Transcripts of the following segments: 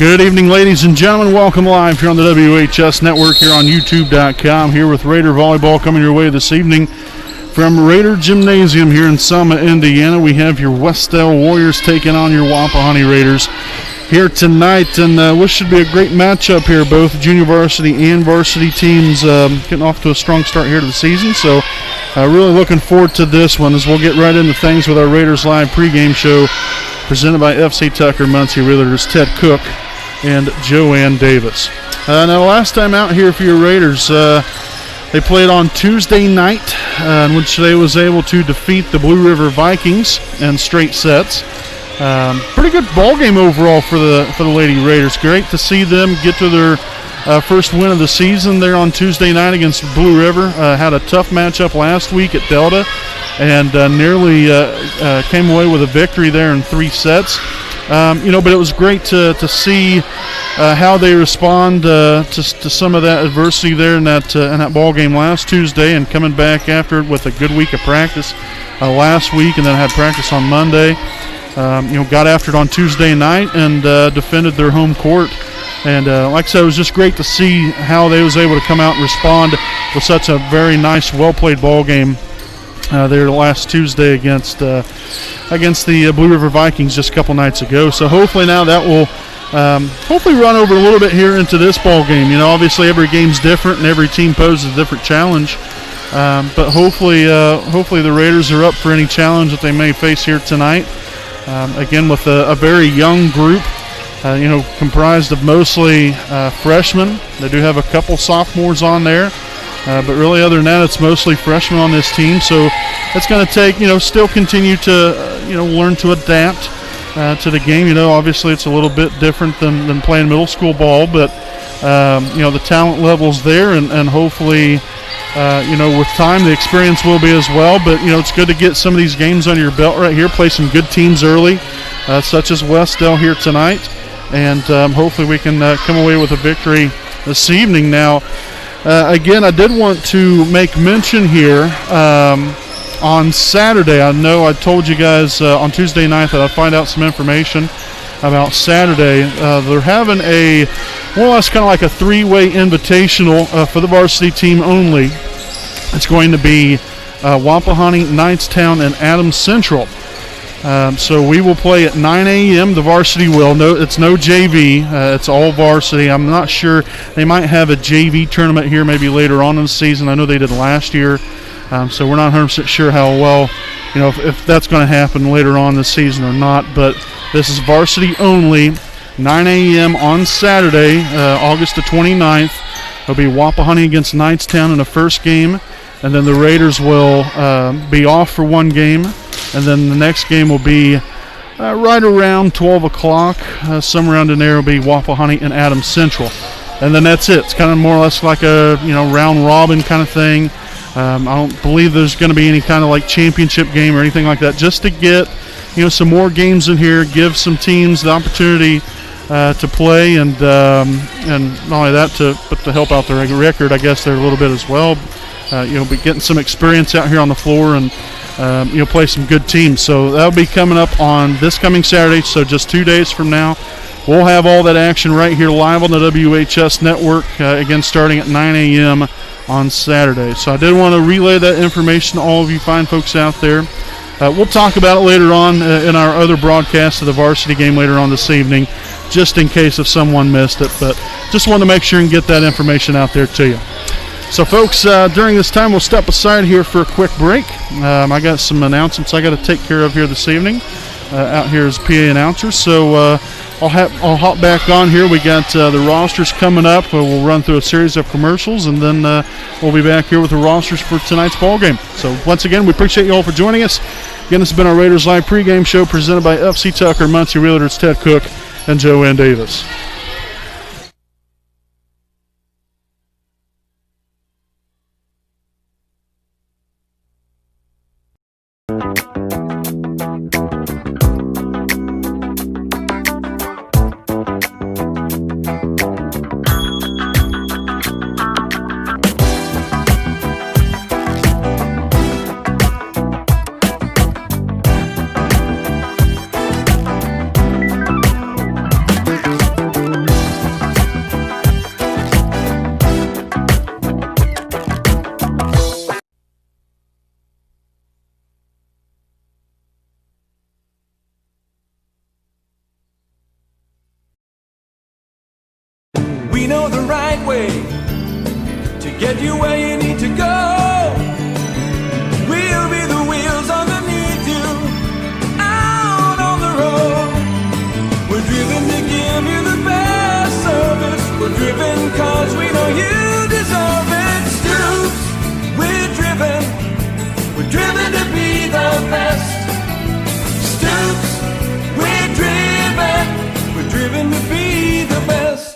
Good evening, ladies and gentlemen. Welcome live here on the WHS Network here on YouTube.com. Here with Raider Volleyball coming your way this evening from Raider Gymnasium here in Selma, Indiana. We have your Wes-Del Warriors taking on your Wapahani Raiders here tonight, and this should be a great matchup here. Both junior varsity and varsity teams getting off to a strong start here to the season, so really looking forward to this one as we'll get right into things with our Raiders Live pregame show presented by FC Tucker Muncie Realtors Ted Cook and Joanne Davis. Now, last time out here for your Raiders, they played on Tuesday night, in which they was able to defeat the Blue River Vikings in straight sets. Pretty good ball game overall for the Lady Raiders. Great to see them get to their first win of the season there on Tuesday night against Blue River. Had a tough matchup last week at Delta and nearly came away with a victory there in 3 sets. But it was great to see how they respond to some of that adversity there in that ball game last Tuesday, and coming back after it with a good week of practice last week, and then had practice on Monday. Got after it on Tuesday night and defended their home court. And like I said, it was just great to see how they was able to come out and respond with such a very nice, well-played ball game there last Tuesday against the Blue River Vikings just a couple nights ago. So hopefully now that will hopefully run over a little bit here into this ball game. Obviously every game's different and every team poses a different challenge. But hopefully the Raiders are up for any challenge that they may face here tonight. Again, with a very young group, comprised of mostly freshmen. They do have a couple sophomores on there. But really, other than that, it's mostly freshmen on this team. So it's going to take, still continue to, learn to adapt to the game. Obviously it's a little bit different than playing middle school ball, but, the talent level's there, and hopefully, with time, the experience will be as well. But, it's good to get some of these games under your belt right here, play some good teams early, such as Wes-Del here tonight, and hopefully we can come away with a victory this evening. Now, again, I did want to make mention here on Saturday. I know I told you guys on Tuesday night that I'd find out some information about Saturday. They're having a more or less kind of like a 3-way invitational for the varsity team only. It's going to be Wapahani, Knightstown, and Adams Central. So we will play at 9 a.m. The varsity will. No, it's no JV. It's all varsity. I'm not sure. They might have a JV tournament here maybe later on in the season. I know they did last year. So we're not 100% sure how well, if that's going to happen later on this season or not. But this is varsity only, 9 a.m. on Saturday, August the 29th. It'll be Wapahani against Knightstown in the first game. And then the Raiders will be off for one game. And then the next game will be right around 12 o'clock. Somewhere around in there will be Wapahani and Adams Central. And then that's it. It's kind of more or less like a round robin kind of thing. I don't believe there's going to be any kind of like championship game or anything like that. Just to get some more games in here, give some teams the opportunity to play, and not only that, but to help out their record, I guess, there a little bit as well. Be getting some experience out here on the floor and play some good teams. So that'll be coming up on this coming Saturday. So just 2 days from now, we'll have all that action right here live on the WHS network. Again, starting at 9 a.m. on Saturday. So I did want to relay that information to all of you fine folks out there. We'll talk about it later on in our other broadcast of the varsity game later on this evening, just in case if someone missed it. But just wanted to make sure and get that information out there to you. So, folks, during this time, we'll step aside here for a quick break. I got some announcements I got to take care of here this evening out here as PA announcer. So I'll hop back on here. We got the rosters coming up. We'll run through a series of commercials, and then we'll be back here with the rosters for tonight's ball game. So, once again, we appreciate you all for joining us. Again, this has been our Raiders Live pregame show presented by FC Tucker Muncie Realtors Ted Cook and Joanne Davis. right way to get you where you need to go. We'll be the wheels underneath you out on the road. We're driven to give you the best service. We're driven cause we know you deserve it. Stoops, we're driven to be the best. Stoops, we're driven to be the best.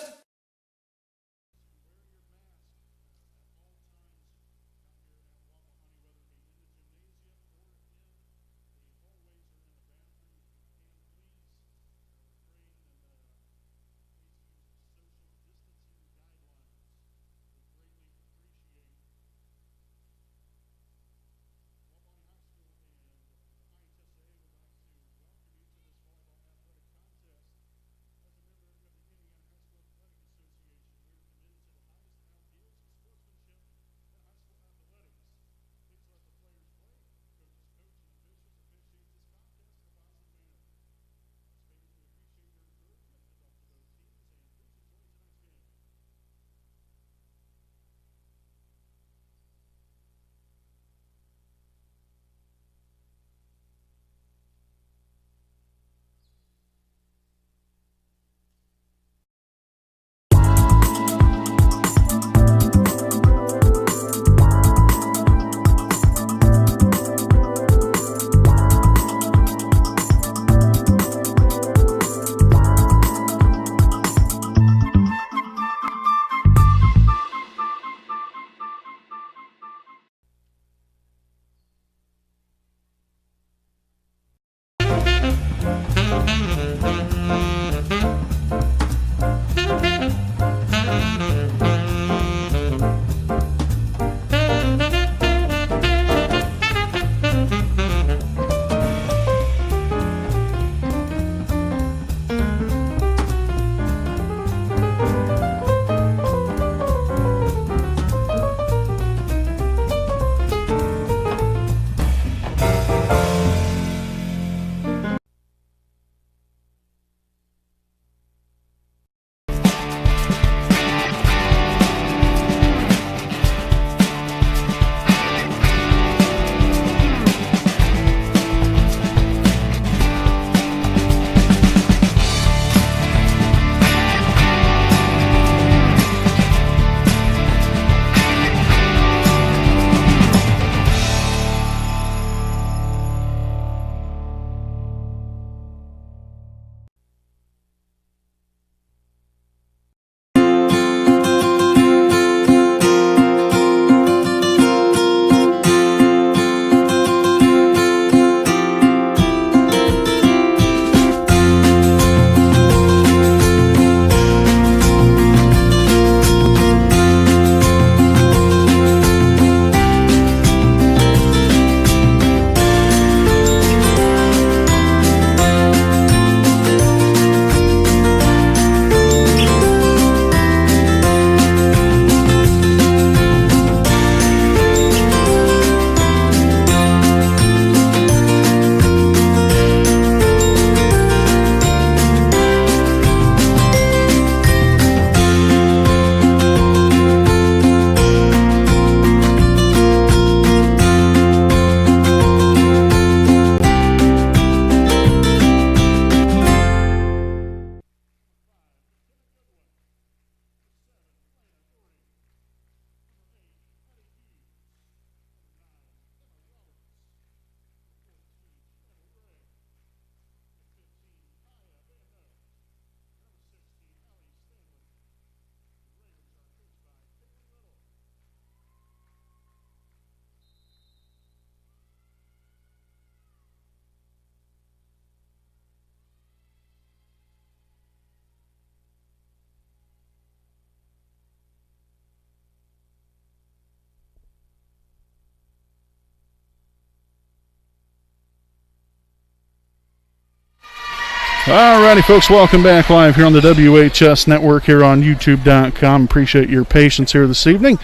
Alrighty, folks, welcome back live here on the WHS Network here on YouTube.com. Appreciate your patience here this evening.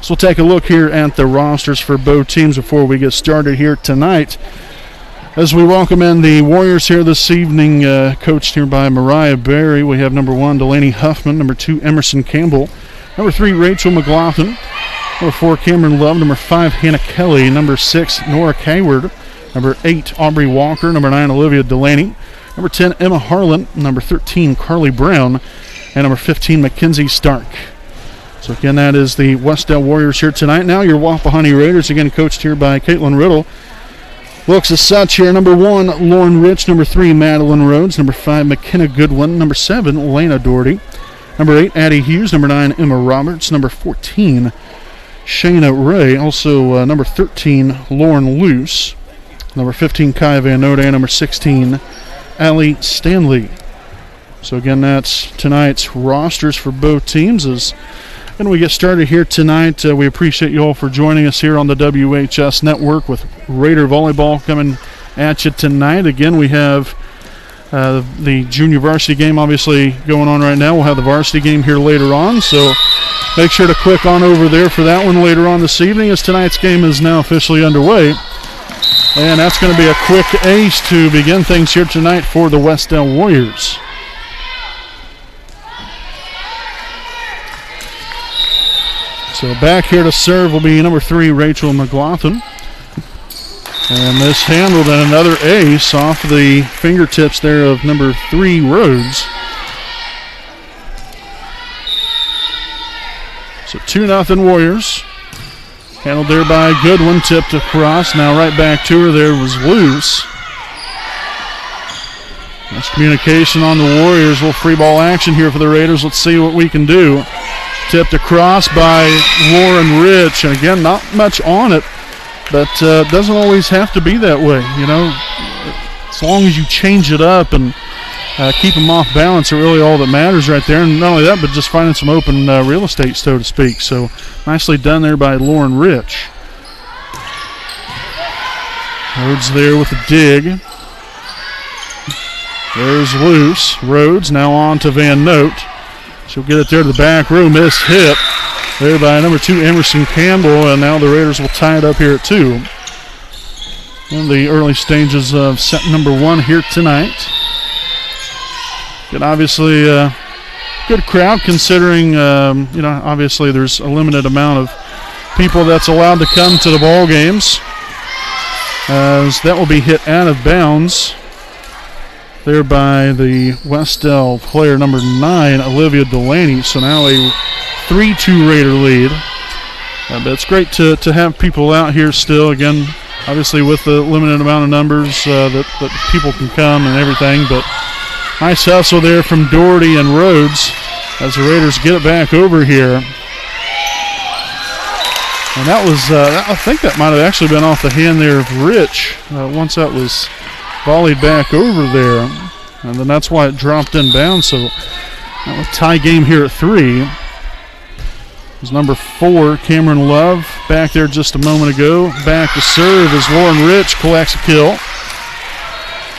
So we'll take a look here at the rosters for both teams before we get started here tonight. As we welcome in the Warriors here this evening, coached here by Mariah Berry, we have number 1, Delaney Huffman, number 2, Emerson Campbell, Number 3, Rachel McLaughlin. Number 4, Cameron Love. Number 5, Hannah Kelly. Number 6, Nora Kayward. Number 8, Aubrey Walker. Number 9, Olivia Delaney. Number 10, Emma Harlan. Number 13, Carly Brown. And number 15, Mackenzie Stark. So again, that is the Wes-Del Warriors here tonight. Now your Wapahani Raiders, again coached here by Caitlin Riddle. Looks as such here. Number 1, Lauren Rich. Number 3, Madeline Rhodes. Number 5, McKenna Goodwin. Number 7, Lena Doherty. Number 8, Addie Hughes. Number 9, Emma Roberts. Number 14, Shayna Ray. Also number 13, Lauren Luce. Number 15, Kaya Van Note. And number 16, Allie Stanley. So again, that's tonight's rosters for both teams. And we get started here tonight. We appreciate you all for joining us here on the WHS Network with Raider Volleyball coming at you tonight. Again, we have the junior varsity game obviously going on right now. We'll have the varsity game here later on, so make sure to click on over there for that one later on this evening, as tonight's game is now officially underway. And that's going to be a quick ace to begin things here tonight for the Wes-Del Warriors. So back here to serve will be number 3, Rachel McLaughlin. And this handled and another ace off the fingertips there of number 3, Rhodes. So 2-0 Warriors. Handled there by Goodwin, tipped across. Now right back to her there was Luce. Nice communication on the Warriors. A little free ball action here for the Raiders. Let's see what we can do. Tipped across by Lauren Rich. And again, not much on it, but doesn't always have to be that way. You know, as long as you change it up and keep them off balance are really all that matters right there. And not only that, but just finding some open real estate, so to speak. So nicely done there by Lauren Rich. Rhodes there with a dig. There's Luce. Rhodes now on to Van Note. She'll get it there to the back row. Miss hit there by number 2, Emerson Campbell. And now the Raiders will tie it up here at 2. In the early stages of set number 1 here tonight. And obviously good crowd considering, obviously there's a limited amount of people that's allowed to come to the ball games. As that will be hit out of bounds there by the Wes-Del player number 9, Olivia Delaney. So now a 3-2 Raider lead. But it's great to have people out here still. Again, obviously with the limited amount of numbers that people can come and everything. But nice hustle there from Doherty and Rhodes as the Raiders get it back over here. And that was, I think that might have actually been off the hand there of Rich once that was volleyed back over there. And then that's why it dropped in bounds. So that was a tie game here at 3. It was number 4, Cameron Love, back there just a moment ago. Back to serve as Lauren Rich collects a kill.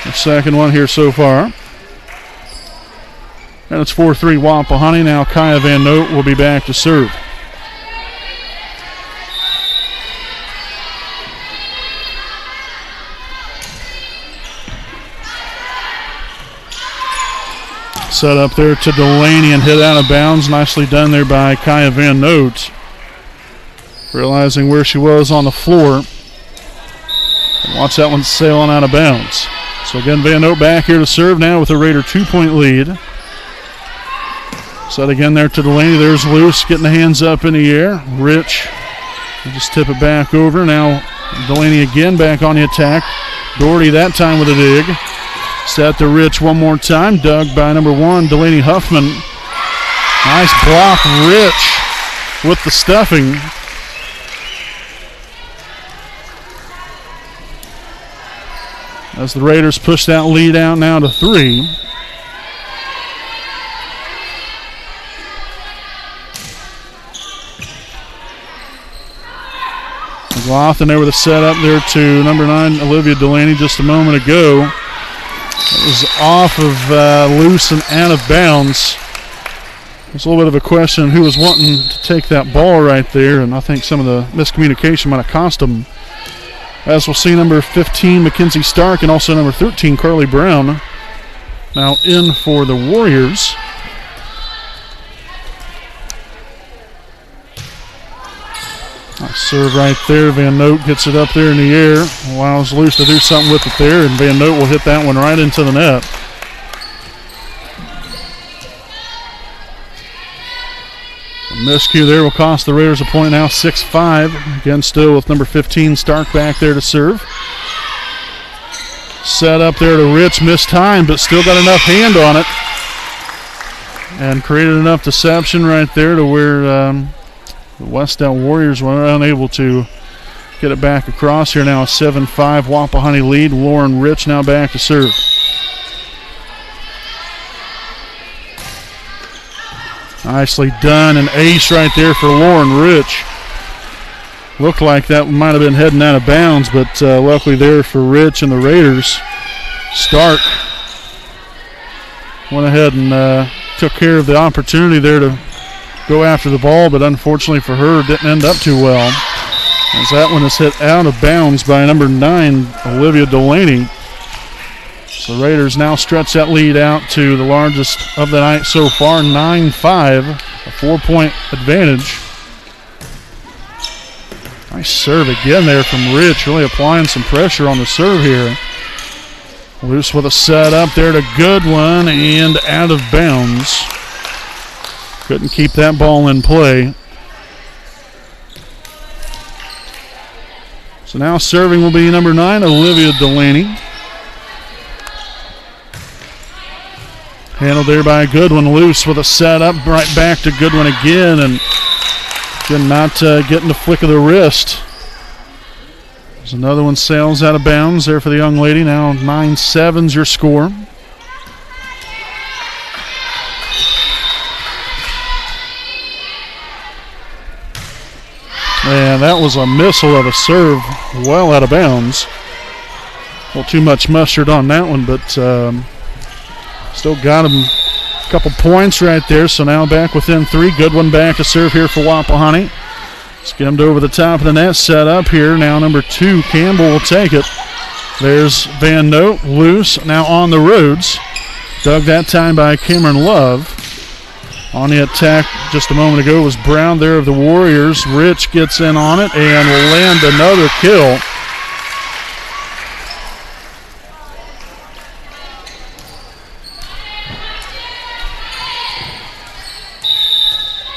The second one here so far. And it's 4-3 Wapahani. Now Kaya Van Note will be back to serve. Set up there to Delaney and hit out of bounds. Nicely done there by Kaya Van Note. Realizing where she was on the floor. And watch that one sailing out of bounds. So again, Van Note back here to serve now with a Raider 2-point lead. Set again there to Delaney. There's Luce getting the hands up in the air. Rich will just tip it back over. Now Delaney again back on the attack. Doherty that time with a dig. Set to Rich one more time. Dug by number 1, Delaney Huffman. Nice block, Rich with the stuffing. As the Raiders push that lead out now to 3. McLaughlin there with a setup there to number 9, Olivia Delaney just a moment ago. It was off of loose and out of bounds. There's a little bit of a question who was wanting to take that ball right there, and I think some of the miscommunication might have cost them. As we'll see, number 15, Mackenzie Stark, and also number 13, Carly Brown, now in for the Warriors. Serve right there. Van Note gets it up there in the air. Allows Luce to do something with it there, and Van Note will hit that one right into the net. A miscue there will cost the Raiders a point now, 6-5. Again, still with number 15, Stark, back there to serve. Set up there to Rich, missed time, but still got enough hand on it. And created enough deception right there to where the Wes-Del Warriors were unable to get it back across here now. A 7-5 Wapahani lead. Lauren Rich now back to serve. Nicely done. An ace right there for Lauren Rich. Looked like that might have been heading out of bounds, but luckily there for Rich and the Raiders. Stark went ahead and took care of the opportunity there to go after the ball, but unfortunately for her, it didn't end up too well, as that one is hit out of bounds by number 9, Olivia Delaney. So the Raiders now stretch that lead out to the largest of the night so far, 9-5, a 4-point advantage. Nice serve again there from Rich, really applying some pressure on the serve here. Luce with a set up there to Goodwin and out of bounds. Couldn't keep that ball in play. So now serving will be number 9, Olivia Delaney. Handled there by Goodwin. Luce with a set up right back to Goodwin again, and again not getting the flick of the wrist. There's another one sails out of bounds there for the young lady. Now 9-7's your score. And that was a missile of a serve well out of bounds. A little too much mustard on that one, but still got him a couple points right there. So now back within 3. Goodwin back to serve here for Wapahani. Skimmed over the top of the net, set up here. Now number 2, Campbell will take it. There's Van Note, loose, now on the roads. Dug that time by Cameron Love. On the attack just a moment ago was Brown there of the Warriors. Rich gets in on it and will land another kill.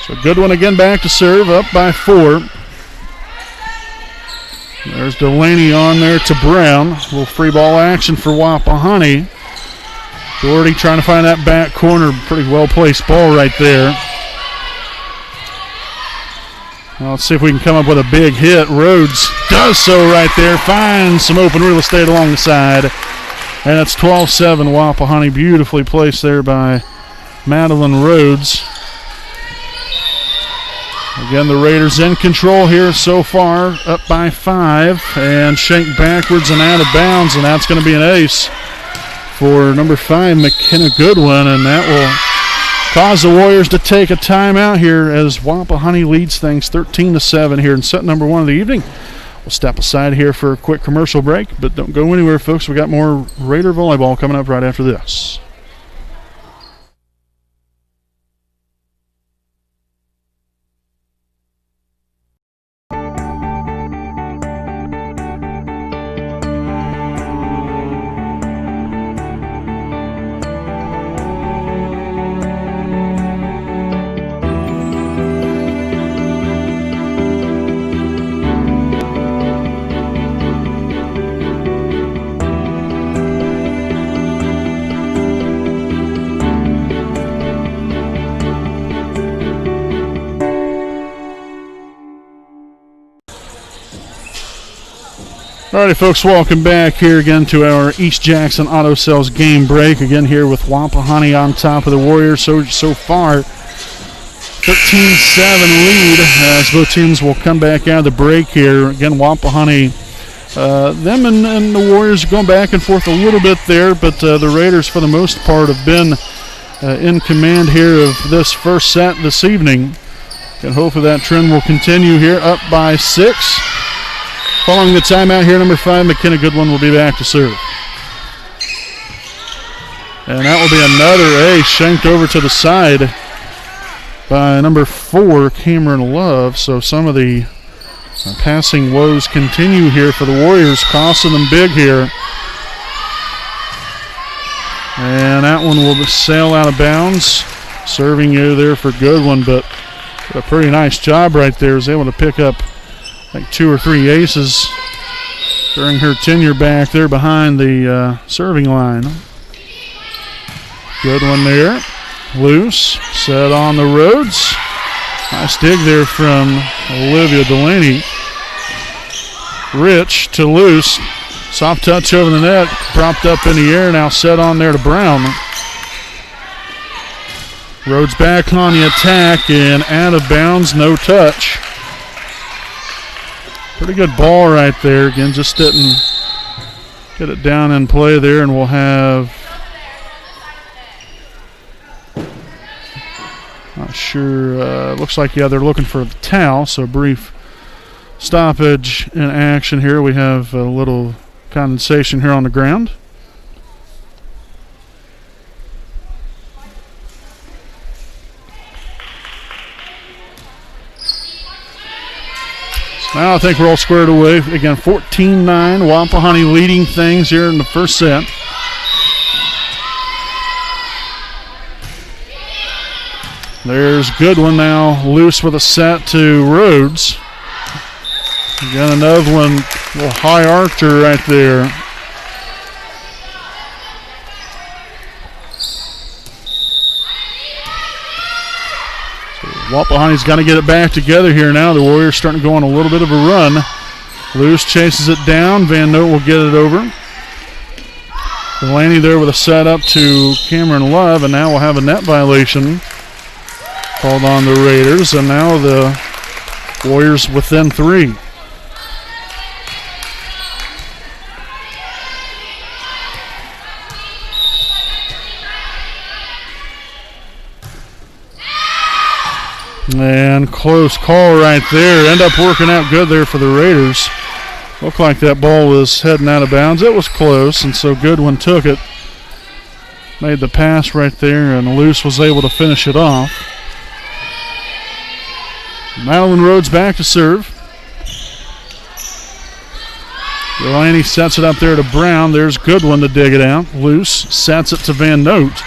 So good one again back to serve, up by 4. There's Delaney on there to Brown. A little free ball action for Wapahani. Doherty trying to find that back corner. Pretty well-placed ball right there. Well, let's see if we can come up with a big hit. Rhodes does so right there. Finds some open real estate along the side. And it's 12-7 Wapahani. Beautifully placed there by Madeline Rhodes. Again, the Raiders in control here so far, up by 5, and shanked backwards and out of bounds, and that's going to be an ace for number 5, McKenna Goodwin, and that will cause the Warriors to take a timeout here as Wapahani leads things 13-7 here in set number 1 of the evening. We'll step aside here for a quick commercial break, but don't go anywhere, folks. We got more Raider volleyball coming up right after this. Alrighty, folks, welcome back here again to our East Jackson Auto Sales game break. Again here with Wapahani on top of the Warriors. So far, 13-7 lead as both teams will come back out of the break here. Again, Wapahani, them and the Warriors are going back and forth a little bit there, but the Raiders, for the most part, have been in command here of this first set this evening. And hopefully that trend will continue here, up by 6. Following the timeout here, number 5, McKenna Goodwin will be back to serve. And that will be another ace, shanked over to the side by number 4, Cameron Love. So some of the Passing woes continue here for the Warriors, costing them big here. And that one will sail out of bounds. Serving you there for Goodwin, but a pretty nice job right there. Was able to pick up like 2 or 3 aces during her tenure back there behind the serving line. Goodwin there. Loose. Set on the Rhodes. Nice dig there from Olivia Delaney. Rich to Loose. Soft touch over the net. Propped up in the air. Now set on there to Brown. Rhodes back on the attack and out of bounds. No touch. Pretty good ball right there. Again, just didn't get it down in play there, and we'll have, not sure, looks like, yeah, they're looking for the towel, so brief stoppage in action here. We have a little condensation here on the ground. Now I think we're all squared away. Again, 14-9. Wapahani leading things here in the first set. There's Goodwin now loose with a set to Rhodes. Again, another one, a little high archer right there. Wapahani's got to get it back together here now. The Warriors starting to go on a little bit of a run. Loose chases it down. Van Note will get it over. Delaney there with a set up to Cameron Love, and now we'll have a net violation called on the Raiders, and now the Warriors within 3. And close call right there. End up working out good there for the Raiders. Looked like that ball was heading out of bounds. It was close, and so Goodwin took it. Made the pass right there, and Luce was able to finish it off. Madeline Rhodes back to serve. Delaney sets it up there to Brown. There's Goodwin to dig it out. Luce sets it to Van Note.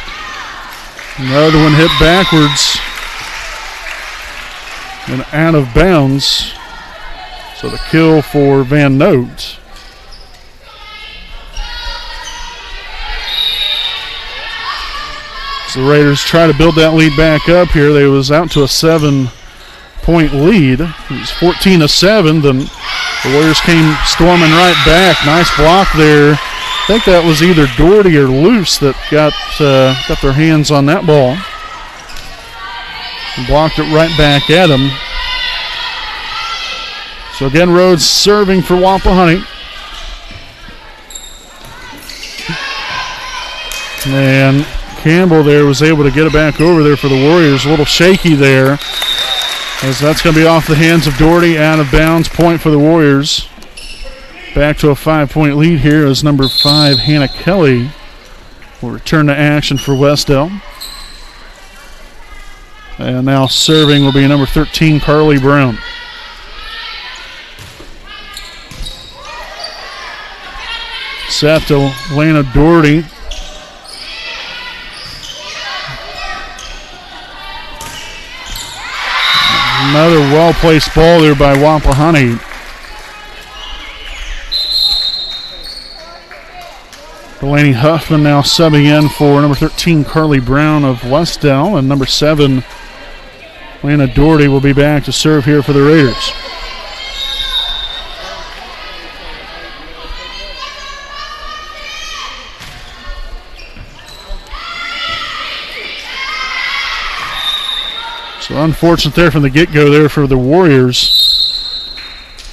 Another one hit backwards and out of bounds. So the kill for Van Note. So the Raiders try to build that lead back up here. They was out to a 7-point lead. It was 14-7. Then the Warriors came storming right back. Nice block there. I think that was either Doherty or Luce that got their hands on that ball. And blocked it right back at him. So again, Rhodes serving for Wapahani. And Campbell there was able to get it back over there for the Warriors. A little shaky there, as that's going to be off the hands of Doherty. Out of bounds, point for the Warriors. Back to a 5-point lead here as number 5, Hannah Kelly, will return to action for Wes-Del. And now serving will be number 13, Carly Brown. Set to Lana Doherty. Another well-placed ball there by Wapahani. Delaney Huffman now subbing in for number 13, Carly Brown of Wes-Del, and number 7, Lana Doherty will be back to serve here for the Raiders. So unfortunate there from the get-go there for the Warriors.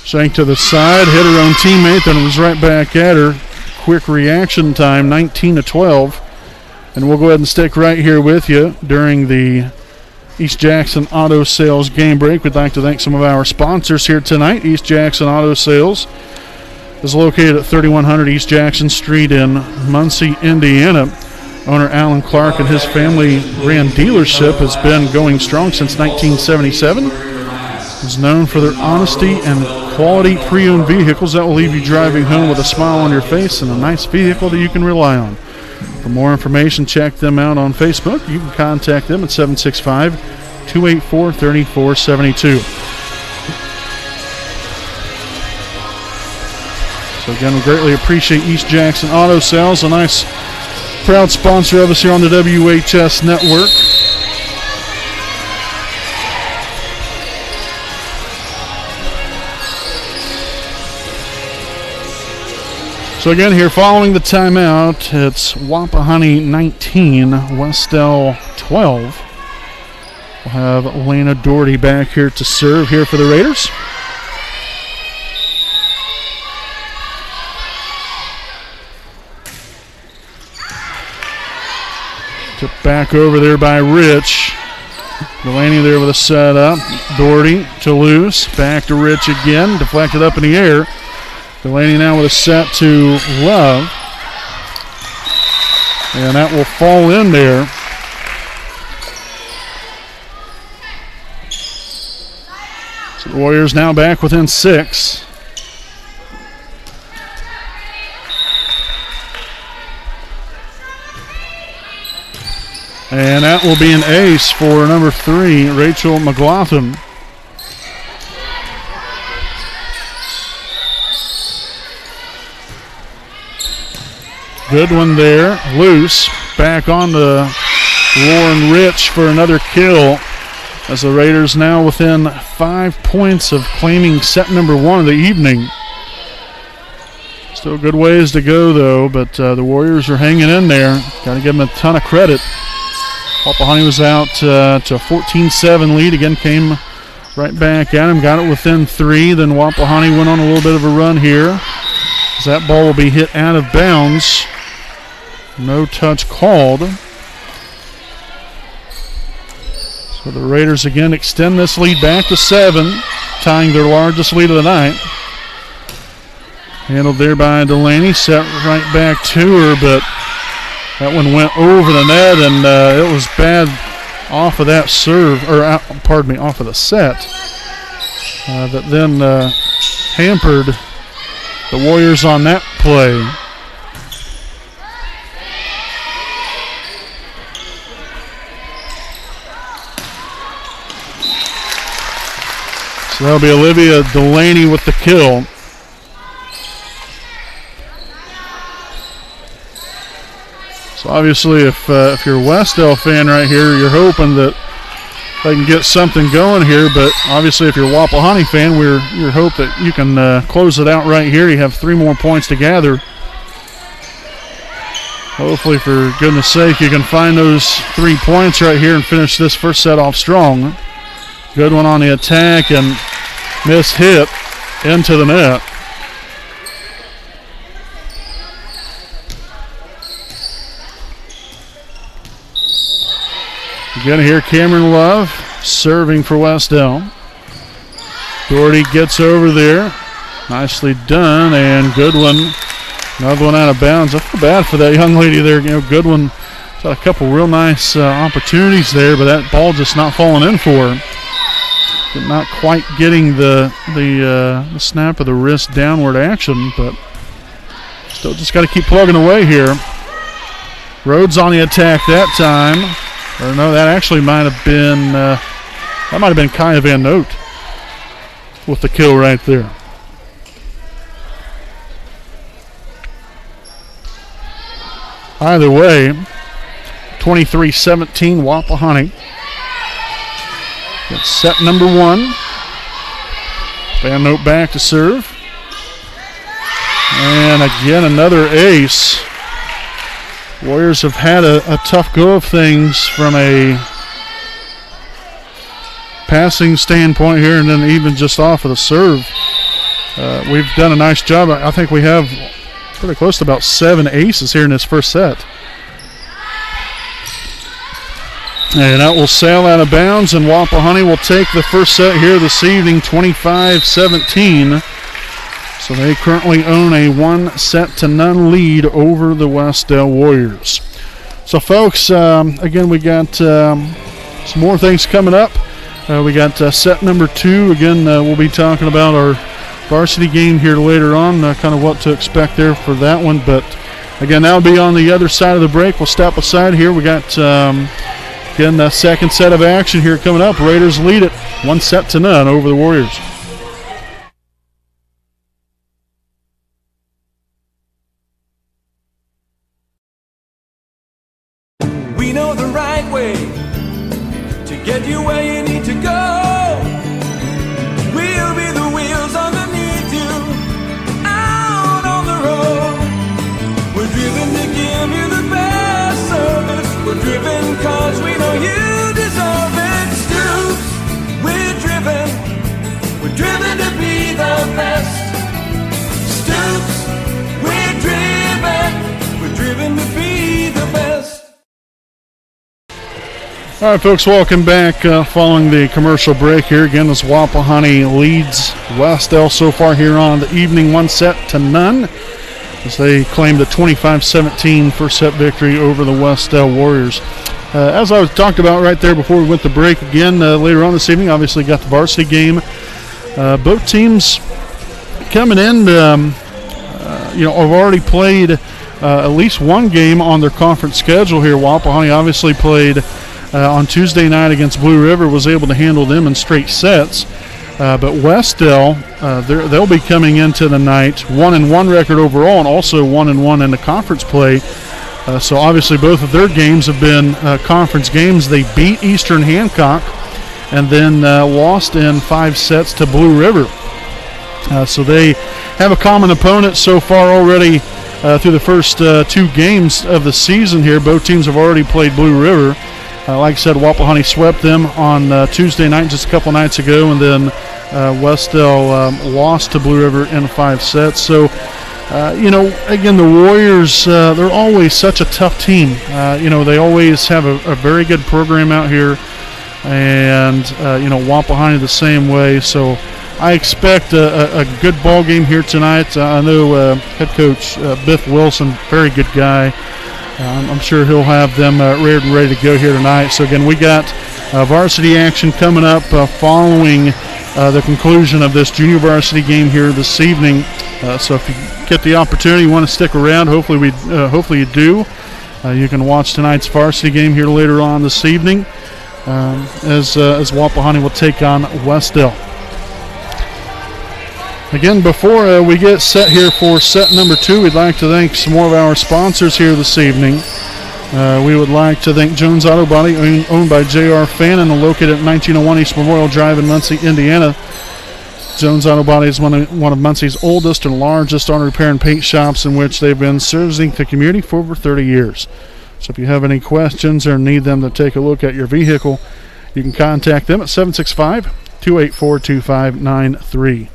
Shank to the side, hit her own teammate, then it was right back at her. Quick reaction time, 19-12. And we'll go ahead and stick right here with you during the East Jackson Auto Sales game break. We'd like to thank some of our sponsors here tonight. East Jackson Auto Sales is located at 3100 East Jackson Street in Muncie, Indiana. Owner Alan Clark and his family-ran dealership has been going strong since 1977. Is known for their honesty and quality pre-owned vehicles that will leave you driving home with a smile on your face and a nice vehicle that you can rely on. For more information, check them out on Facebook. You can contact them at 765-284-3472. So again, we greatly appreciate East Jackson Auto Sales, a nice proud sponsor of us here on the WHS Network. So again, here following the timeout, it's Wapahani 19, Wes-Del 12. We'll have Lena Doherty back here to serve here for the Raiders. Took back over there by Rich. Delaney there with a setup. Doherty to loose. Back to Rich again. Deflected up in the air. Delaney now with a set to Love. And that will fall in there. So the Warriors now back within 6. And that will be an ace for number 3, Rachel McLaughlin. Good one there, loose. Back on to Lauren Rich for another kill, as the Raiders now within 5 points of claiming set number 1 of the evening. Still a good ways to go though, but the Warriors are hanging in there. Got to give them a ton of credit. Wapahani was out to a 14-7 lead. Again, came right back at him, got it within 3. Then Wapahani went on a little bit of a run here, as that ball will be hit out of bounds. No touch called. So the Raiders again extend this lead back to 7, tying their largest lead of the night. Handled there by Delaney, set right back to her, but that one went over the net, and it was bad off of that serve, or off of the set, that then hampered the Warriors on that play. So that'll be Olivia Delaney with the kill. So obviously, if you're a Wes-Del fan right here, you're hoping that they can get something going here. But obviously, if you're a Wapahani fan, you hope that you can close it out right here. You have 3 more points to gather. Hopefully, for goodness sake, you can find those 3 points right here and finish this first set off strong. Good one on the attack, and miss hit into the net. Again here, Cameron Love serving for Wes-Del. Doherty gets over there. Nicely done, and Goodwin, another one out of bounds. I feel bad for that young lady there. You know, Goodwin had a couple real nice opportunities there, but that ball just not falling in for her. Not quite getting the snap of the wrist downward action, but still just got to keep plugging away here. Rhodes on the attack that time. Or no, that actually might have been Kaya Van Noot with the kill right there. Either way, 23-17 Wapahani. That's set number 1. Van Noot back to serve. And again, another ace. Warriors have had a tough go of things from a passing standpoint here, and then even just off of the serve. We've done a nice job. I think we have pretty close to about 7 aces here in this first set. And that will sail out of bounds, and Wapahani will take the first set here this evening, 25-17. So they currently own a 1-0 lead over the Wes-Del Warriors. So folks, again, we got some more things coming up. We got set number 2. Again, we'll be talking about our varsity game here later on, kind of what to expect there for that one. But again, that'll be on the other side of the break. We'll step aside here. We got, again, the second set of action here coming up. Raiders lead it 1-0 over the Warriors. We know the right way to get you where you need to go. We'll be the wheels underneath you, out on the road. We're driven to give you the best service. We're driven cause we know you deserve it. Stoops, we're driven to be the best. Stoops, we're driven to be the best. All right, folks, welcome back following the commercial break here. Again, as Wapahani leads Wes-Del so far here on the evening, 1-0 as they claimed a 25-17 first set victory over the Wes-Del Warriors. As I was talked about right there before we went to break, again, later on this evening, obviously got the varsity game. Both teams coming in, have already played at least one game on their conference schedule here. Wapahani obviously played on Tuesday night against Blue River, was able to handle them in straight sets. But Wes-Del, they'll be coming into the night 1-1 record overall, and also 1-1 in the conference play. So obviously both of their games have been conference games. They beat Eastern Hancock and then lost in 5 sets to Blue River. So they have a common opponent so far already through the first 2 games of the season here. Both teams have already played Blue River. Like I said, Wapahani swept them on Tuesday night just a couple nights ago, and then Wes-Del lost to Blue River in 5 sets. So, again, the Warriors, they're always such a tough team. They always have a very good program out here, and, Wapahani the same way. So I expect a good ball game here tonight. I know head coach Biff Wilson, very good guy. I'm sure he'll have them ready to go here tonight. So, again, we got varsity action coming up following the conclusion of this junior varsity game here this evening. So if you get the opportunity, you want to stick around, hopefully you do. You can watch tonight's varsity game here later on this evening as Wapahani will take on Wes-Del. Again, before we get set here for set number 2, we'd like to thank some more of our sponsors here this evening. We would like to thank Jones Auto Body, owned by J.R. Fannin, located at 1901 East Memorial Drive in Muncie, Indiana. Jones Auto Body is one of Muncie's oldest and largest auto repair and paint shops, in which they've been servicing the community for over 30 years. So if you have any questions or need them to take a look at your vehicle, you can contact them at 765-284-2593.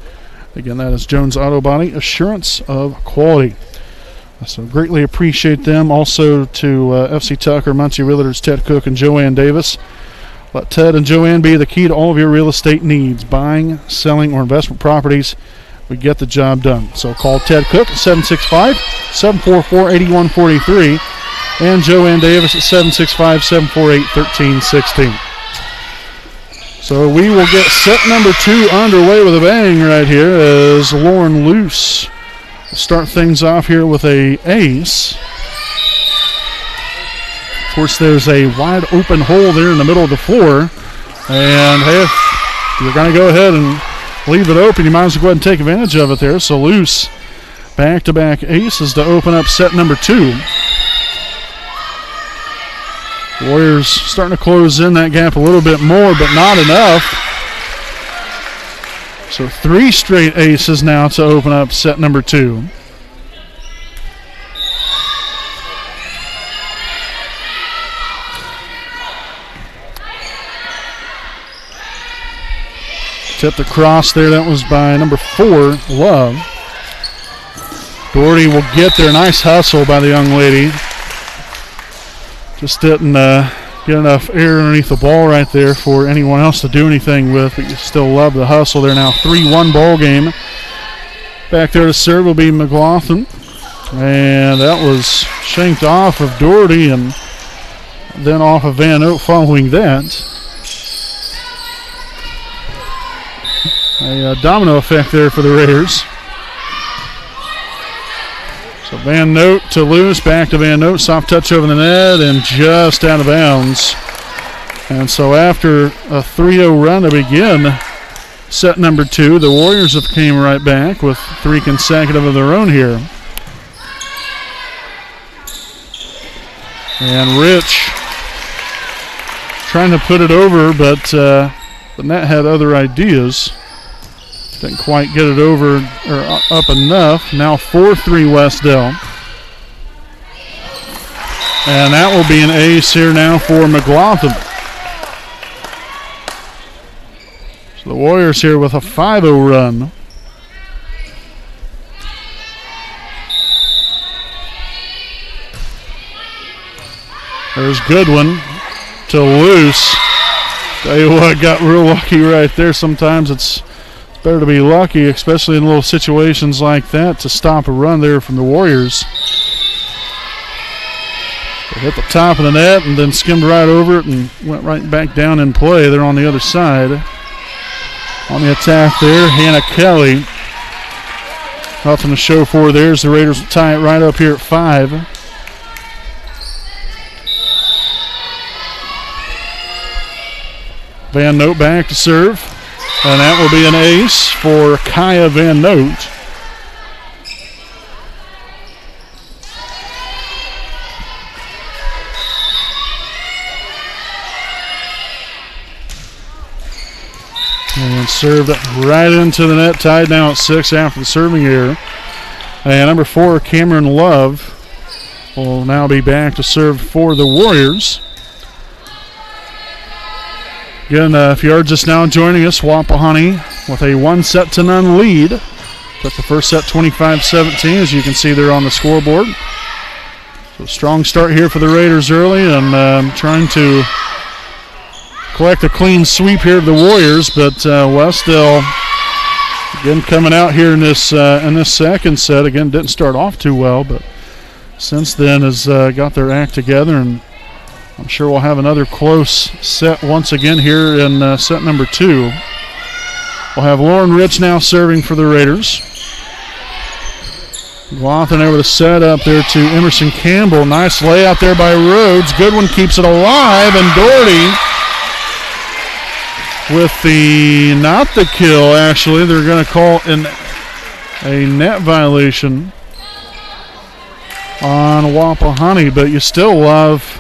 Again, that is Jones Auto Body, assurance of quality. So greatly appreciate them. Also to FC Tucker, Muncie Realtors, Ted Cook and Joanne Davis. Let Ted and Joanne be the key to all of your real estate needs, buying, selling, or investment properties. We get the job done. So call Ted Cook at 765-744-8143 and Joanne Davis at 765-748-1316. So we will get set number 2 underway with a bang right here as Lauren Luce will start things off here with a ace. Of course, there's a wide open hole there in the middle of the floor. And hey, if you're going to go ahead and leave it open, you might as well go ahead and take advantage of it there. So Luce, back-to-back aces to open up set number 2. Warriors starting to close in that gap a little bit more, but not enough. So 3 straight aces now to open up set number 2. Tipped across there. That was by number 4, Love. Doherty will get there. Nice hustle by the young lady. Just didn't get enough air underneath the ball right there for anyone else to do anything with, but you still love the hustle. They're now 3-1 ball game. Back there to serve will be McLaughlin. And that was shanked off of Doherty and then off of Van Oak following that. A domino effect there for the Raiders. So Van Note to Luce, back to Van Note, soft touch over the net and just out of bounds. And so after a 3-0 run to begin set number 2, the Warriors have came right back with 3 consecutive of their own here. And Rich trying to put it over, but the net had other ideas. Didn't quite get it over or up enough. Now 4-3 Wes-Del. And that will be an ace here now for McLaughlin. So the Warriors here with a 5-0 run. There's Goodwin to Luce. Tell you what, got real lucky right there. Sometimes it's better to be lucky, especially in little situations like that, to stop a run there from the Warriors. They hit the top of the net and then skimmed right over it and went right back down in play. They're on the other side. On the attack there, Hannah Kelly. Nothing to show for there as the Raiders will tie it right up here at 5. Van Note back to serve. And that will be an ace for Kaya Van Note. And served right into the net, tied now at 6 after the serving error. And number 4, Cameron Love, will now be back to serve for the Warriors. Again, if you are just now joining us, Wapahani with a 1-0 lead. Took the first set 25-17, as you can see there on the scoreboard. So strong start here for the Raiders early, and trying to collect a clean sweep here of the Warriors, but Wes-Del again coming out here in this second set. Again, didn't start off too well, but since then has got their act together, and I'm sure we'll have another close set once again here in set number 2. We'll have Lauren Rich now serving for the Raiders. Glothin over the set up there to Emerson Campbell. Nice layout there by Rhodes. Goodwin keeps it alive, and Doherty with not the kill, actually. They're going to call a net violation on Wapahani, but you still love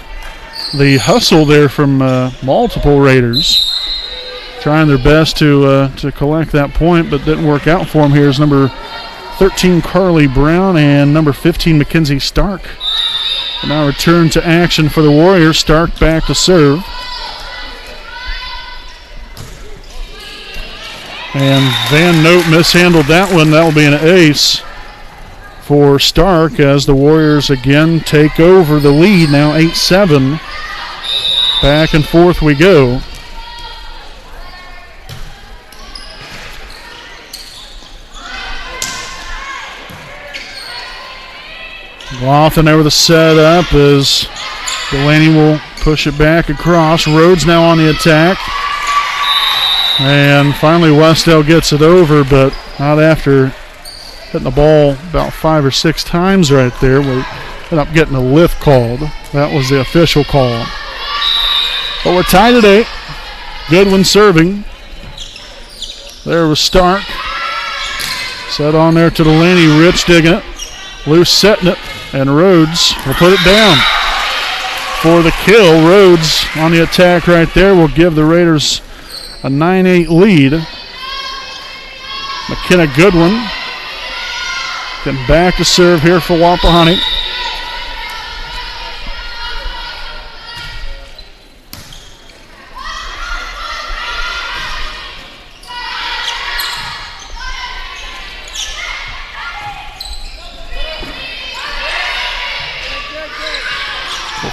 the hustle there from multiple Raiders. Trying their best to collect that point, but didn't work out for them. Here's number 13, Carly Brown, and number 15, Mackenzie Stark. And now return to action for the Warriors. Stark back to serve. And Van Note mishandled that one. That will be an ace for Stark as the Warriors again take over the lead. Now 8-7. Back and forth we go. Glothin over the setup as Delaney will push it back across. Rhodes now on the attack. And finally Wes-Del gets it over, but not after hitting the ball about 5 or 6 times right there. We ended up getting a lift called. That was the official call. But we're tied at 8. Goodwin serving. There was Stark. Set on there to Delaney. Rich digging it. Loose setting it. And Rhodes will put it down for the kill. Rhodes on the attack right there will give the Raiders a 9-8 lead. McKenna Goodwin getting back to serve here for Wapahani.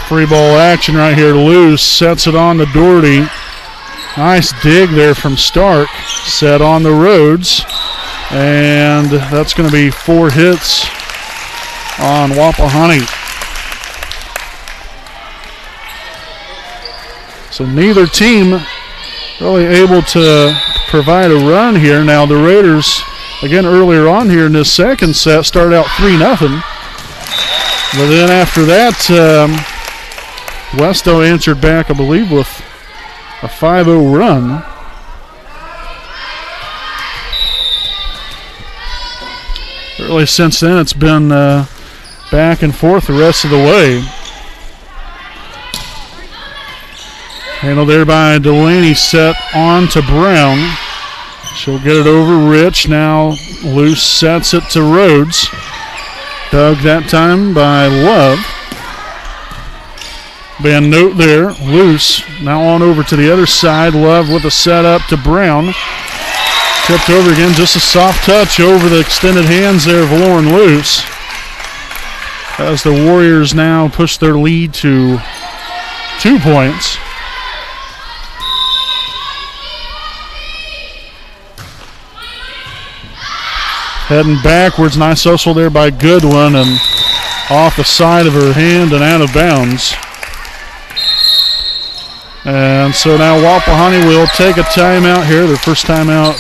Free ball action right here. Loose sets it on to Doherty. Nice dig there from Stark. Set on the Rhodes. And that's going to be 4 hits on Wapahani. So neither team really able to provide a run here. Now the Raiders, again earlier on here in this second set, started out 3-0. But then after that, Wes-Del answered back, I believe, with a 5-0 run. Really since then it's been back and forth the rest of the way. Handled there by Delaney, set on to Brown. She'll get it over Rich. Now Loose sets it to Rhodes. Dug that time by Love. Van Note there. Loose. Now on over to the other side. Love with a setup to Brown. Tipped over again. Just a soft touch over the extended hands there of Lauren Loose. As the Warriors now push their lead to 2 points. Heading backwards, nice hustle there by Goodwin and off the side of her hand and out of bounds. And so now Wapahani will take a timeout here, their first timeout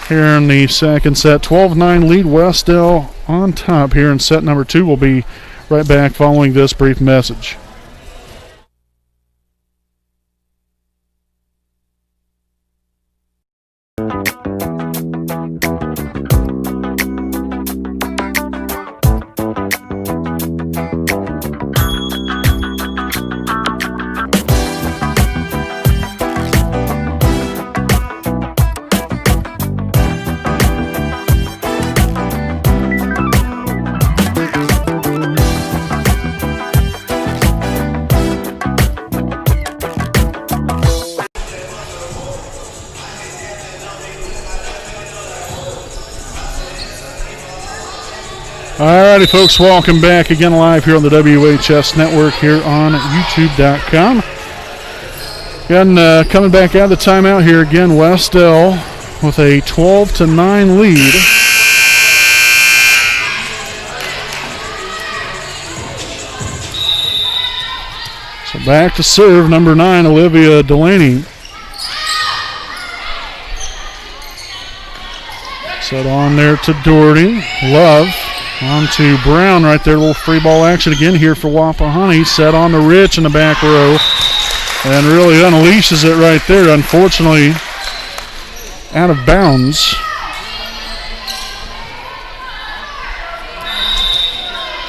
here in the second set. 12-9 lead, Wes-Del on top here in set number 2. We'll be right back following this brief message. Alrighty, folks, welcome back again live here on the WHS Network here on YouTube.com. Again, coming back out of the timeout here again, Wes-Del with a 12-9 lead. So back to serve, number 9, Olivia Delaney. Set on there to Doherty. Love. On to Brown right there. A little free ball action again here for Wapahani. Set on to Rich in the back row. And really unleashes it right there. Unfortunately, out of bounds.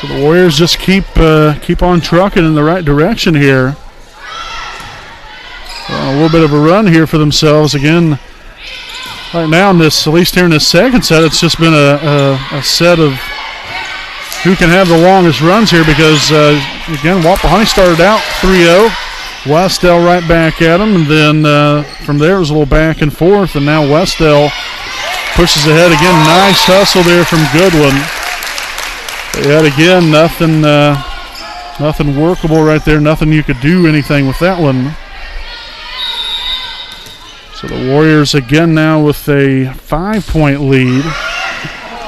So the Warriors just keep on trucking in the right direction here. A little bit of a run here for themselves again. Right now in this, at least here in this second set, it's just been a set of who can have the longest runs here because, again, Wapahani started out 3-0. Wes-Del right back at them, and then from there it was a little back and forth, and now Wes-Del pushes ahead again. Nice hustle there from Goodwin. Yet again, nothing workable right there. Nothing you could do anything with that one. So the Warriors again now with a 5-point lead.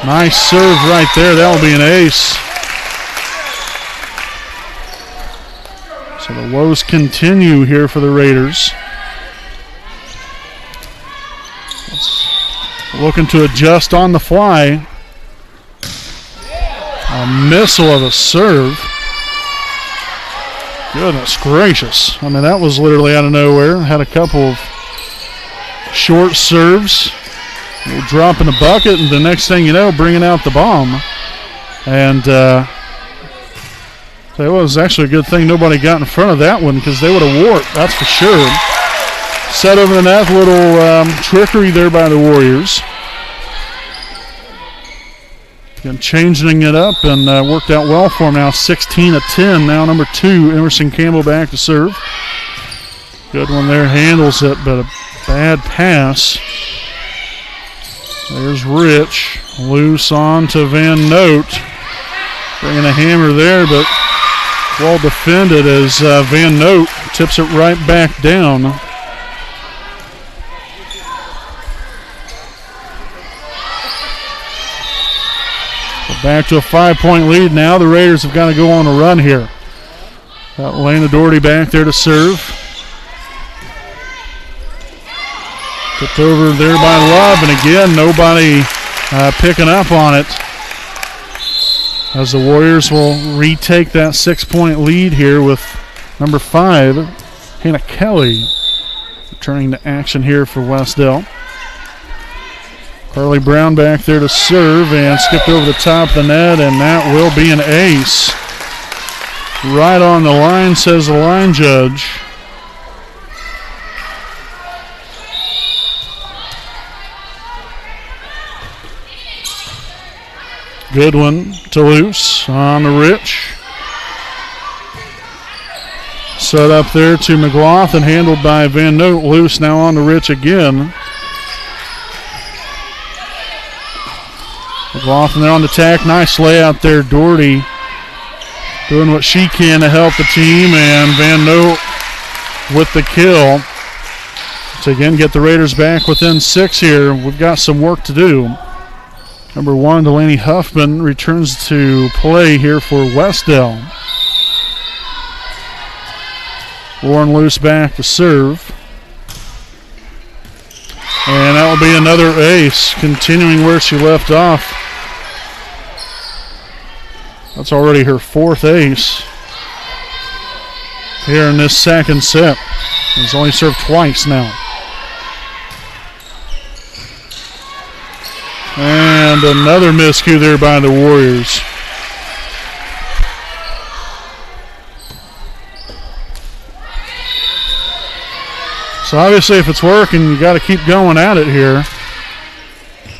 Nice serve right there. That'll be an ace. So the woes continue here for the Raiders. Looking to adjust on the fly. A missile of a serve. Goodness gracious. I mean, that was literally out of nowhere. Had a couple of short serves. We'll drop in the bucket, and the next thing you know, bringing out the bomb. And it was actually a good thing nobody got in front of that one because they would have warped, that's for sure. Set over the net, little trickery there by the Warriors. Again, changing it up and worked out well for them now. 16-10. Now number 2, Emerson Campbell back to serve. Good one there, handles it, but a bad pass. There's Rich. Loose on to Van Note. Bringing a hammer there, but well defended as Van Note tips it right back down. So back to a 5-point lead now. The Raiders have got to go on a run here. Got Lena Doherty back there to serve. Tipped over there by Love, and again, nobody picking up on it. As the Warriors will retake that 6-point lead here with number 5, Hannah Kelly, returning to action here for Wes-Del. Carly Brown back there to serve and skipped over the top of the net, and that will be an ace. Right on the line, says the line judge. Good one to Luce on the Rich. Set up there to McLaughlin, handled by Van Noot. Luce now on the Rich again. McLaughlin there on the attack. Nice layout there. Doherty doing what she can to help the team, and Van Noot with the kill. To again get the Raiders back within 6 here. We've got some work to do. Number 1, Delaney Huffman returns to play here for Wes-Del. Lauren Luce back to serve. And that will be another ace, continuing where she left off. That's already her 4th ace here in this second set. She's only served twice now. And another miscue there by the Warriors. So obviously if it's working, you got to keep going at it here.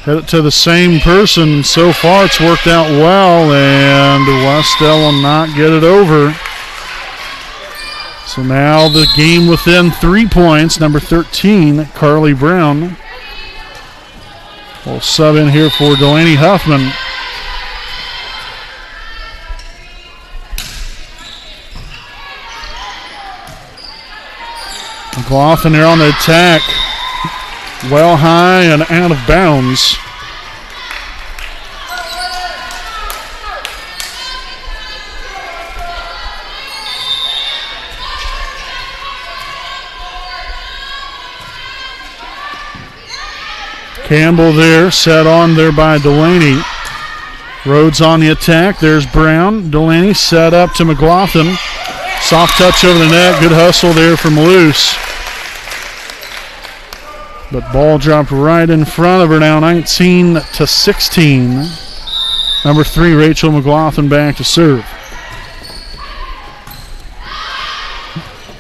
Hit it to the same person. So far it's worked out well, and Wes-Del will not get it over. So now the game within 3 points. Number 13, Carly Brown, will sub in here for Delaney Huffman. McLaughlin there on the attack. Well high and out of bounds. Campbell there, set on there by Delaney. Rhodes on the attack. There's Brown. Delaney set up to McLaughlin. Soft touch over the net. Good hustle there from Luce. But ball dropped right in front of her now, 19-16. Number 3, Rachel McLaughlin back to serve.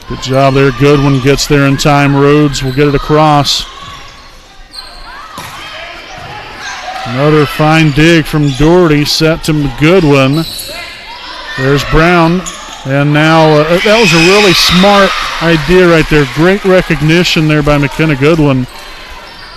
Good job there. Goodwin gets there in time. Rhodes will get it across. Another fine dig from Doherty, set to Goodwin. There's Brown. And now that was a really smart idea right there. Great recognition there by McKenna Goodwin.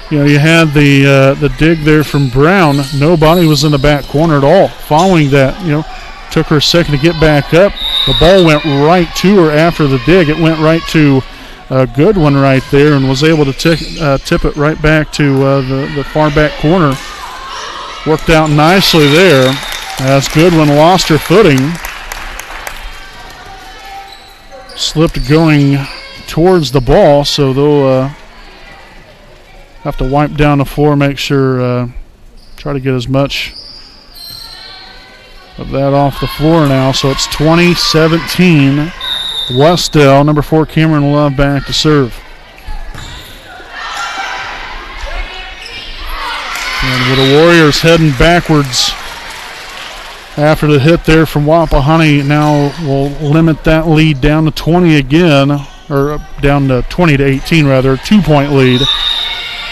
You know, you had the dig there from Brown. Nobody was in the back corner at all. Following that, you know, took her a second to get back up. The ball went right to her after the dig. It went right to Goodwin right there, and was able to tip it right back to the far back corner. Worked out nicely there as Goodwin lost her footing. Slipped going towards the ball, so they'll have to wipe down the floor, make sure, try to get as much of that off the floor now. So it's 20-17. Wes-Del, number 4, Cameron Love back to serve. And with the Warriors heading backwards after the hit there from Wapahani, now will limit that lead down to 20 again, or down to 20-18 rather, 2-point lead.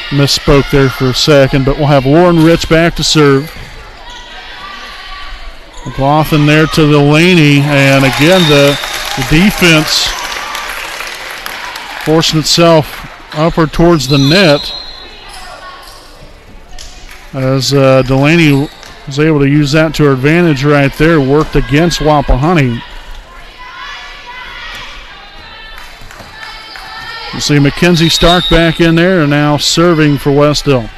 Misspoke there for a second, but we'll have Lauren Rich back to serve. McLaughlin there to Delaney, and again the defense forcing itself upward towards the net as Delaney was able to use that to her advantage right there. Worked against Wapahani. You see Mackenzie Stark back in there and now serving for Wes-Del.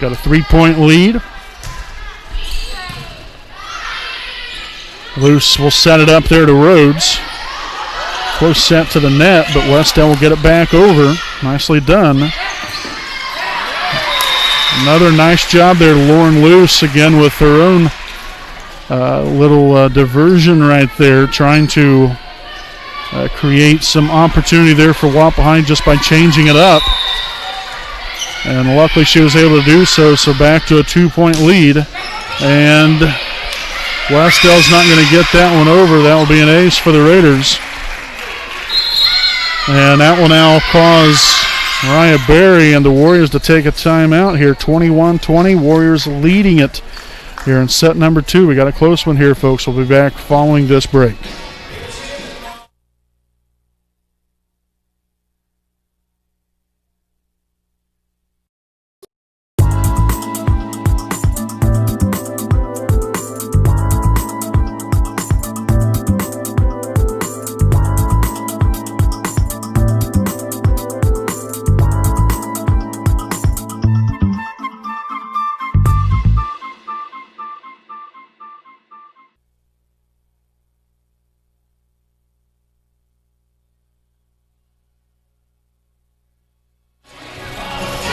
Got a 3-point lead. Luce will set it up there to Rhodes. Close set to the net, but Wes-Del will get it back over. Nicely done. Another nice job there, Lauren Luce, again with her own little diversion right there, trying to create some opportunity there for Wapahani just by changing it up. And luckily she was able to do so, so back to a 2-point lead. And Wes-Del's not going to get that one over. That will be an ace for the Raiders. And that will now cause Mariah Berry and the Warriors to take a timeout here. 21-20, Warriors leading it here in set number 2. We got a close one here, folks. We'll be back following this break.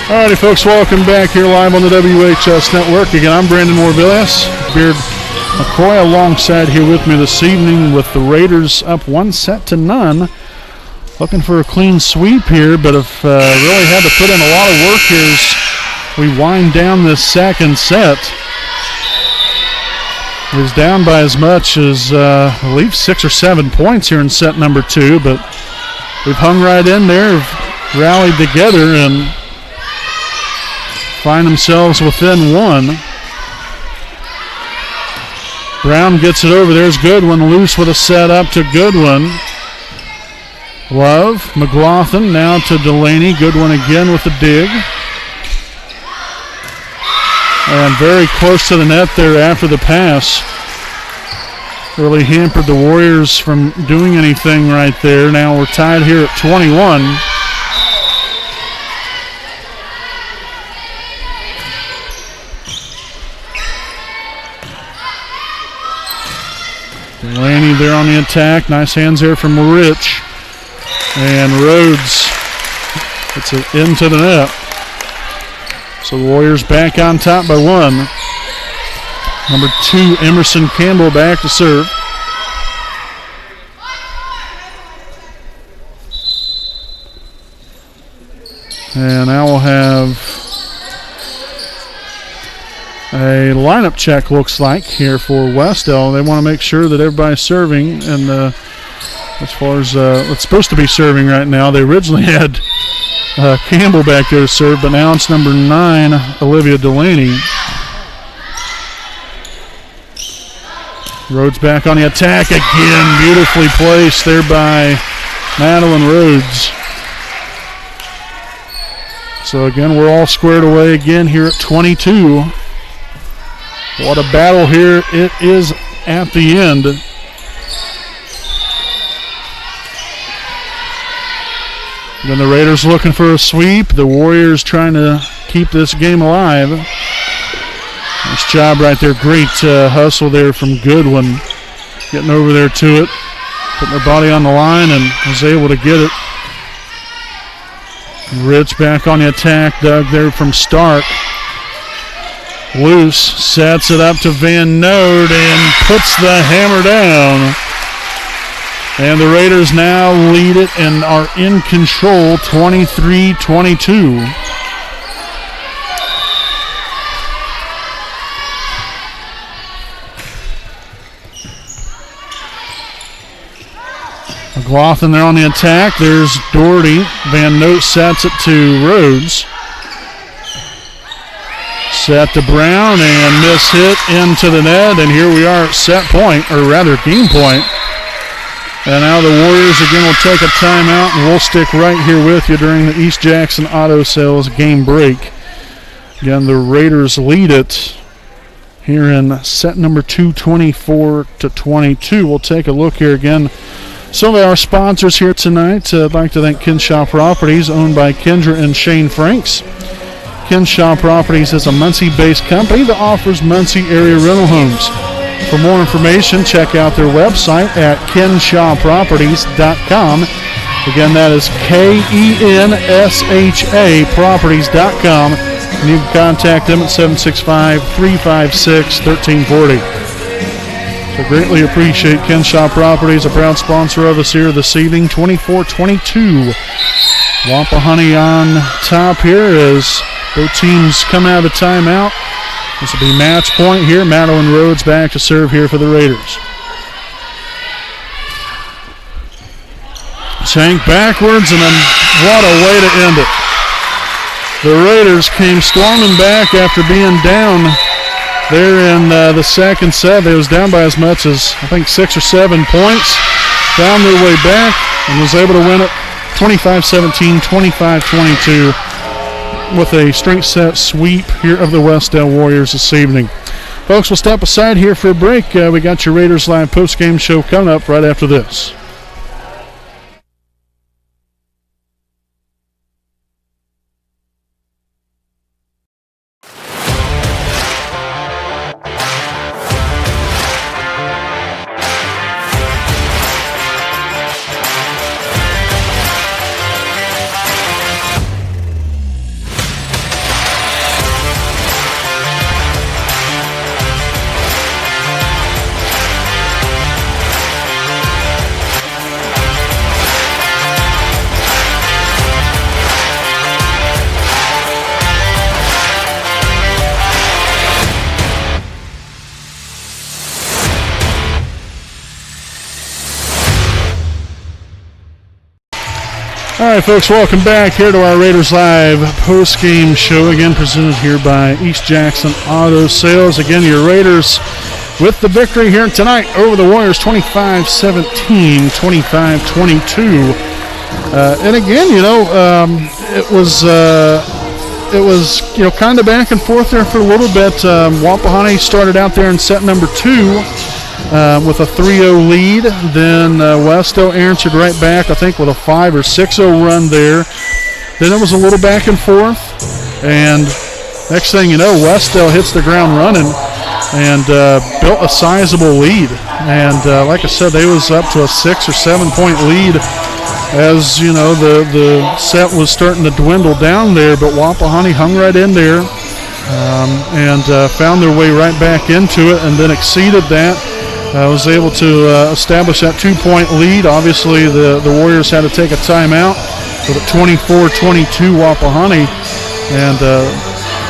Alrighty, folks, welcome back here live on the WHS Network. Again, I'm Brandon Morvillas, Beard McCoy alongside here with me this evening with the Raiders up 1-0. Looking for a clean sweep here, but have really had to put in a lot of work here as we wind down this second set. It was down by as much as, I believe, 6 or 7 points here in set number 2, but we've hung right in there, rallied together, and find themselves within 1. Brown gets it over. There's Goodwin loose with a set up to Goodwin. Love, McLaughlin now to Delaney. Goodwin again with the dig. And very close to the net there after the pass. Really hampered the Warriors from doing anything right there. Now we're tied here at 21. Delaney there on the attack. Nice hands there from Rich. And Rhodes gets it into the net. So the Warriors back on top by 1. Number 2, Emerson Campbell back to serve. And now we'll have a lineup check, looks like, here for Wes-Del. They want to make sure that everybody's serving, and as far as it's supposed to be serving right now, they originally had Campbell back there to serve, but now it's number 9, Olivia Delaney. Rhodes back on the attack again, beautifully placed there by Madeline Rhodes. So again, we're all squared away again here at 22. What a battle here it is at the end. Then the Raiders looking for a sweep. The Warriors trying to keep this game alive. Nice job right there. Great hustle there from Goodwin. Getting over there to it. Putting their body on the line and was able to get it. Rich back on the attack. Dug there from Stark. Loose, sets it up to Van Noot and puts the hammer down. And the Raiders now lead it and are in control, 23-22. McLaughlin there on the attack. There's Doherty. Van Noot sets it to Rhodes. Set to Brown and miss hit into the net, and here we are at set point, or rather game point. And now the Warriors again will take a timeout, and we'll stick right here with you during the East Jackson Auto Sales game break. Again, the Raiders lead it here in set number 2, 24-22. We'll take a look here again. Some of our sponsors here tonight. I'd like to thank Kinshaw Properties, owned by Kendra and Shane Franks. Kinshaw Properties is a Muncie-based company that offers Muncie area rental homes. For more information, check out their website at kenshawproperties.com. Again, that is KENSHA Properties.com. And you can contact them at 765-356-1340. So greatly appreciate Kenshaw Properties, a proud sponsor of us here this evening. 24-22. Wapahani on top here as both teams come out of timeout. This will be match point here. Madeline Rhodes back to serve here for the Raiders. Shank backwards, and then what a way to end it. The Raiders came storming back after being down there in the second set. They was down by as much as, I think, 6 or 7 points. Found their way back and was able to win it 25-17, 25-22 with a straight set sweep here of the Wes-Del Warriors this evening. Folks, we'll step aside here for a break. We got your Raiders Live post-game show coming up right after this. All right, folks, welcome back here to our Raiders Live post-game show, again presented here by East Jackson Auto Sales. Again, your Raiders with the victory here tonight over the Warriors, 25-17, 25-22. And again, it was kind of back and forth there for a little bit. Wapahani started out there in set number 2. With a 3-0 lead. Then Wes-Del answered right back, I think, with a 5 or 6-0 run there. Then it was a little back and forth. And next thing you know, Wes-Del hits the ground running and built a sizable lead. And like I said, they was up to a 6 or 7 point lead as, the set was starting to dwindle down there. But Wapahani hung right in there and found their way right back into it and then exceeded that. Was able to establish that 2-point lead. Obviously, the Warriors had to take a timeout with a 24-22 Wapahani. And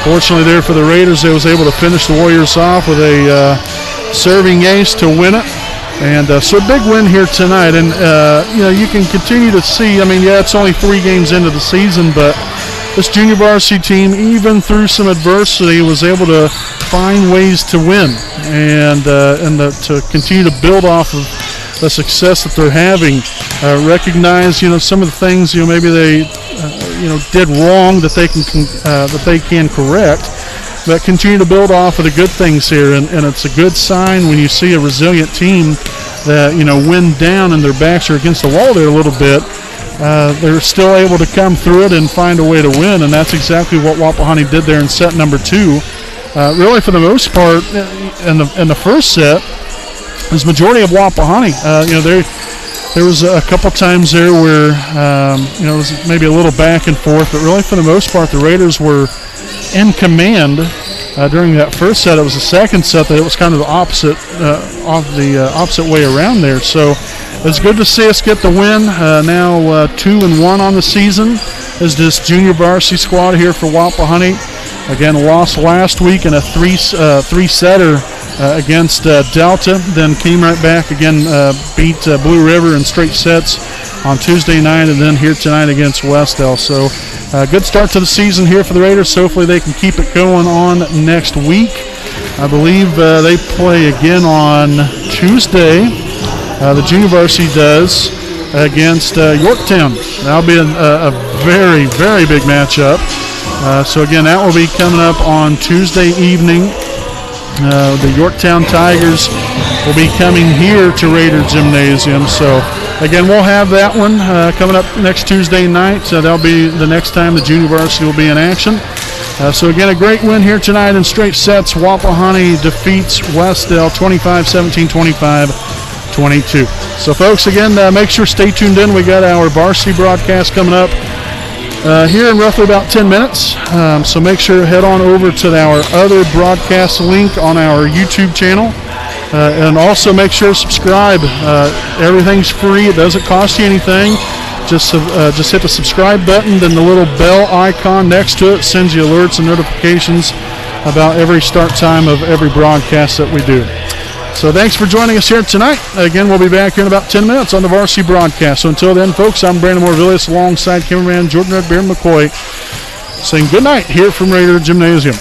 fortunately there for the Raiders, they was able to finish the Warriors off with a serving ace to win it. And so a big win here tonight. And, you can continue to see, it's only 3 games into the season, but this junior varsity team, even through some adversity, was able to find ways to win and to continue to build off of the success that they're having. Recognize, some of the things, maybe they, did wrong that they can correct, but continue to build off of the good things here. And it's a good sign when you see a resilient team that, when down and their backs are against the wall there a little bit, they're still able to come through it and find a way to win, and that's exactly what Wapahani did there in set number 2. Really, for the most part, in the first set, was majority of Wapahani. There was a couple times there where it was maybe a little back and forth, but really for the most part, the Raiders were in command during that first set. It was the second set that it was kind of the opposite way around there. So it's good to see us get the win. Now 2-1 on the season is this junior varsity squad here for Wapahani. Again, lost last week in a three-setter against Delta. Then came right back again, beat Blue River in straight sets on Tuesday night, and then here tonight against Wes-Del. So good start to the season here for the Raiders. Hopefully they can keep it going on next week. I believe they play again on Tuesday. The junior varsity does against Yorktown. That'll be a very, very big matchup. So again, that will be coming up on Tuesday evening. The Yorktown Tigers will be coming here to Raider Gymnasium. So again, we'll have that one coming up next Tuesday night. That'll be the next time the junior varsity will be in action. So again, a great win here tonight in straight sets. Wapahani defeats Wes-Del 25-17, 25-22. 22. So, folks, again, make sure stay tuned in. We got our varsity broadcast coming up here in roughly about 10 minutes. So make sure to head on over to our other broadcast link on our YouTube channel. And also make sure to subscribe. Everything's free. It doesn't cost you anything. Just hit the subscribe button, then the little bell icon next to it sends you alerts and notifications about every start time of every broadcast that we do. So thanks for joining us here tonight. Again, we'll be back here in about 10 minutes on the varsity broadcast. So until then, folks, I'm Brandon Morvillius alongside cameraman Jordan Red Bear McCoy saying good night here from Raider Gymnasium.